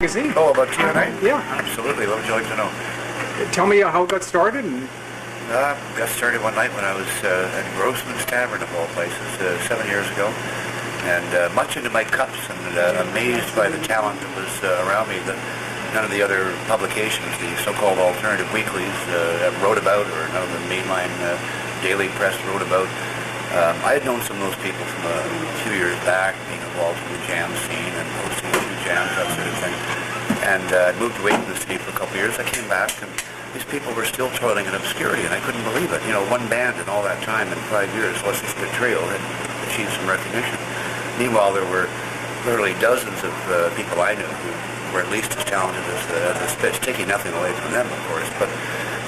Magazine. Oh, about you and I? Yeah. Absolutely. What would you like to know? Tell me how it got started. Got started one night when I was at Grossman's Tavern, of all places, 7 years ago, and much into my cups and amazed by the talent that was around me that none of the other publications, the so-called alternative weeklies, wrote about, or none of the mainline daily press wrote about. I had known some of those people from a few years back, being involved in the jam scene and hosting a few jams, that sort of thing. And I moved away from the city for a couple of years. I came back, and these people were still toiling in obscurity, and I couldn't believe it. You know, one band in all that time, in 5 years, Lessons to Trio, had achieved some recognition. Meanwhile, there were literally dozens of people I knew who were at least as talented as the Spitz, taking nothing away from them, of course, but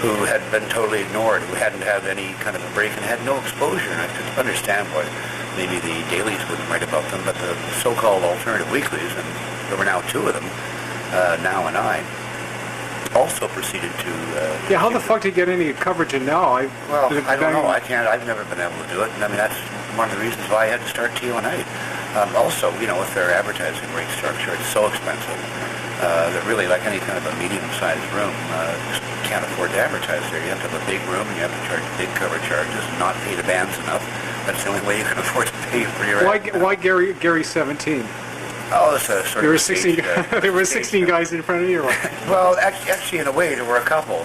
who had been totally ignored, who hadn't had any kind of a break and had no exposure. And I could understand why maybe the dailies wouldn't write about them, but the so-called alternative weeklies, and there were now two of them, Now and I, also proceeded to... Yeah, how the fuck did you get any coverage in Now? I don't know. I've never been able to do it. And I mean, that's one of the reasons why I had to start TO&A. Also, you know, with their advertising rate structure, it's so expensive that really, like any kind of a medium-sized room, just can't afford to advertise there. You have to have a big room, and you have to charge big cover charges, and not pay the bands enough. That's the only way you can afford to pay for your... Why Gary 17? Oh, it's a sort there of were 16. There were 16 guys in front of you. Well, actually, in a way, there were a couple.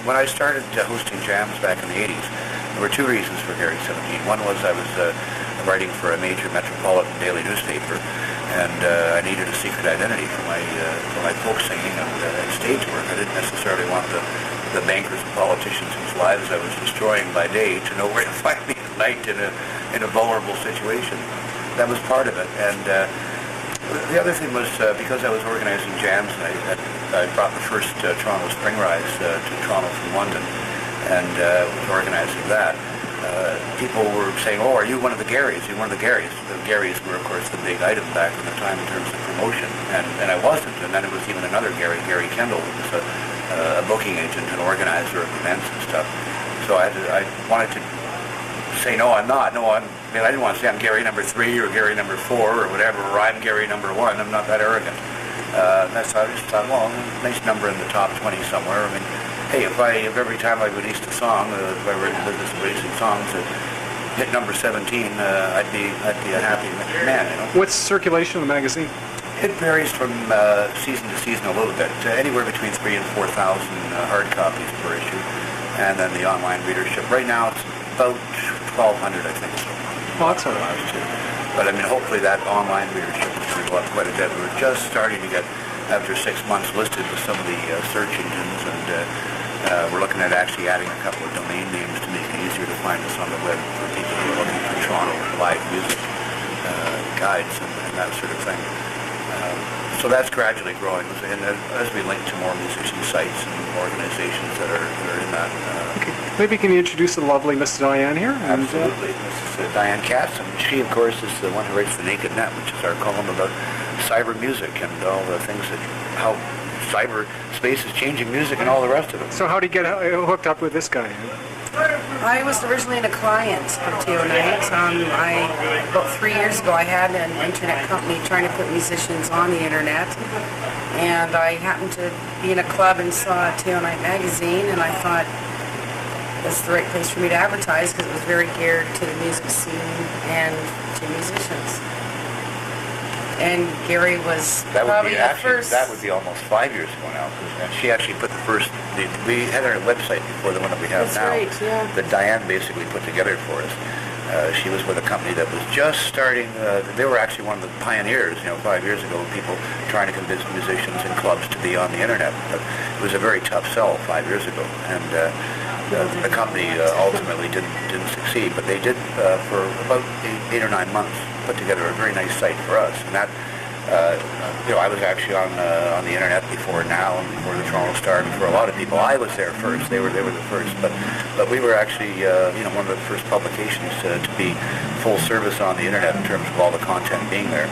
When I started hosting jams back in the 80s, there were two reasons for Gary 17. One was I was writing for a major metropolitan daily newspaper, and I needed a secret identity for my folk singing and stage work. I didn't necessarily want the bankers and politicians whose lives I was destroying by day to know where to find me at night in a vulnerable situation. That was part of it, and. The other thing was because I was organizing jams, and I brought the first Toronto Spring Rise to Toronto from London, and was organizing that. People were saying, "Oh, are you one of the Garys? Are you one of the Garys?" The Garys were, of course, the big item back in the time in terms of promotion, and I wasn't. And then it was even another Gary, Gary Kendall, who was a booking agent and organizer of events and stuff. So I wanted to say, no, I'm not. No, I didn't want to say I'm Gary number 3 or Gary number 4 or whatever, or I'm Gary number 1. I'm not that arrogant. That's how I just thought, well, nice number in the top 20 somewhere. I mean, hey, if every time I released a song, if I were in the business of releasing songs, hit number 17, I'd be a happy man, you know. What's circulation of the magazine? It varies from season to season a little bit, anywhere between 3,000 and 4,000 hard copies per issue, and then the online readership. Right now, it's about 1,200, I think. Oh, that's all right. But I mean, hopefully that online readership is going to go up quite a bit. We're just starting to get, after 6 months, listed with some of the search engines, and we're looking at actually adding a couple of domain names to make it easier to find us on the web for people who are looking for Toronto live music guides and that sort of thing. So that's gradually growing, and as we link to more musician sites and organizations that are in that. Okay. Maybe can you introduce the lovely Miss Diane here? Absolutely. Mrs. Diane Katz, and she, of course, is the one who writes the Naked Net, which is our column about cyber music and all the things how cyber space is changing music and all the rest of it. So how did you get hooked up with this guy? I was originally a client of TO&A. About 3 years ago, I had an internet company trying to put musicians on the internet, and I happened to be in a club and saw TO&A magazine, and I thought that's the right place for me to advertise because it was very geared to the music scene and to musicians. And Gary was probably the first. That would be almost 5 years ago now. And she actually put the first. We had our website before the one that we have now. That's right, yeah. That Diane basically put together for us. She was with a company that was just starting. They were actually one of the pioneers. 5 years ago, people trying to convince musicians and clubs to be on the internet. But it was a very tough sell 5 years ago, and the company ultimately didn't succeed. But they did for about 8 or 9 months put together a very nice site for us, and that I was actually on the internet before Now and before the Toronto Star, before a lot of people. I was there first. They were the first, but we were actually one of the first publications to be full service on the internet in terms of all the content being there.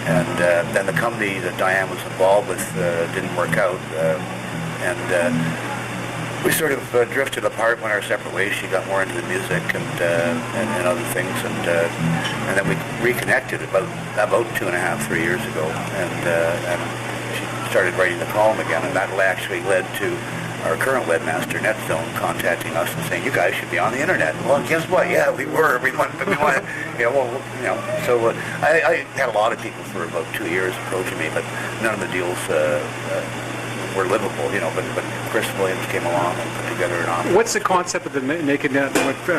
And then the company that Diane was involved with didn't work out, and we sort of drifted apart, went our separate ways. She got more into the music and other things, and then we reconnected about 2.5, 3 years ago, and started writing the column again, and that actually led to our current webmaster, NetZone, contacting us and saying, "You guys should be on the internet." Well, guess what? Yeah, we were. We wanted. So I had a lot of people for about 2 years approaching me, but none of the deals were livable. But Chris Williams came along and put together an offer. What's the concept of the naked net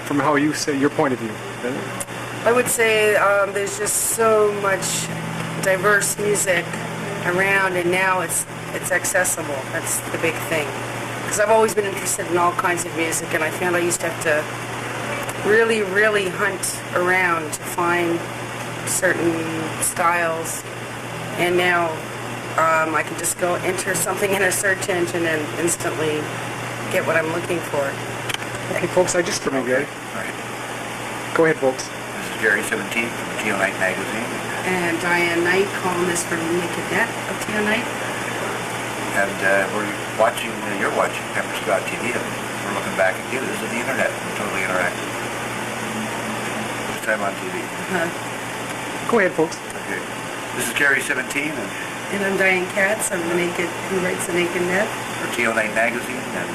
from how you say your point of view? I would say there's just so much diverse music around, and now it's accessible. That's the big thing. Because I've always been interested in all kinds of music, and I found I used to have to really, really hunt around to find certain styles, and now I can just go enter something in a search engine and instantly get what I'm looking for. Okay, folks, I just remember. Okay. All right. Go ahead, folks. This is Jerry 17 from Geo Night Magazine. And Diane Knight, columnist from Naked Net of Teo Night. And you're watching Pepper Scott TV. We're looking back at you. This is the internet. We're totally interactive. This time on TV. Go ahead, folks. Okay. This is Gary 17 And I'm Diane Katz. I'm who writes the Naked Net. for Geo Night Magazine. And